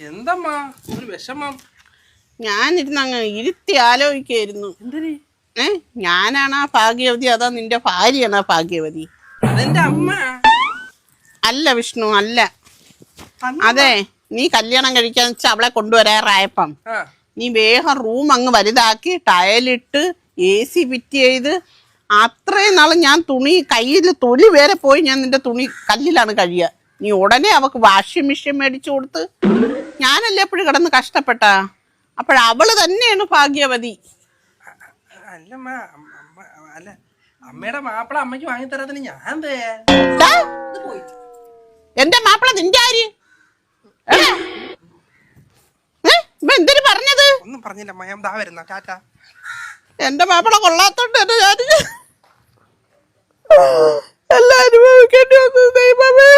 എന്തമ്മാ ഒരു വിഷമം? ഞാനിരുന്ന് അങ്ങ് ഇരുത്തി ആലോചിക്കായിരുന്നു. എന്തിന്? ഞാനാണ് ആ ഭാഗ്യവതി അതോ നിന്റെ ഭാര്യയാണ് ആ ഭാഗ്യവതി? അതെന്റെ അമ്മ. അല്ല വിഷ്ണു, അല്ല. അതെ, നീ കല്യാണം കഴിക്കാന്ന് വെച്ചാൽ അവളെ കൊണ്ടുവരാറായപ്പം നീ വേഗം റൂം അങ്ങ് വലുതാക്കി ടയലിട്ട് AC ഫിറ്റ് ചെയ്ത് അത്രയും നാള് ഞാൻ തുണി കയ്യിൽ തൊലി വരെ പോയി ഞാൻ നിന്റെ തുണി കല്ലിലാണ് കഴിയുക. നീ ഉടനെ അവക്ക് വാഷിംഗ് മെഷീൻ മേടിച്ചു കൊടുത്ത് ഞാനല്ലേ എപ്പോഴും കിടന്ന് കഷ്ടപ്പെട്ട. അപ്പോഴവള് തന്നെയാണ് ഭാഗ്യവതി. അല്ലമ്മ, അല്ല അമ്മയുടെ മാപ്പിള അമ്മയ്ക്ക് വാങ്ങി തരാത്തിന് ഞാൻ എന്റെ മാപ്പിള നിന്റെ ആര്? എന്തിനു പറഞ്ഞത്? ഒന്നും പറഞ്ഞില്ല അമ്മ, ഞാൻ ദാ വരുന്ന ടാറ്റ. എന്റെ മാപ്പിള കൊള്ളാത്തോണ്ട് എന്നെ ഞാൻ എല്ലാം അനുഭവിക്കേണ്ടി വന്നു ദൈവമേ.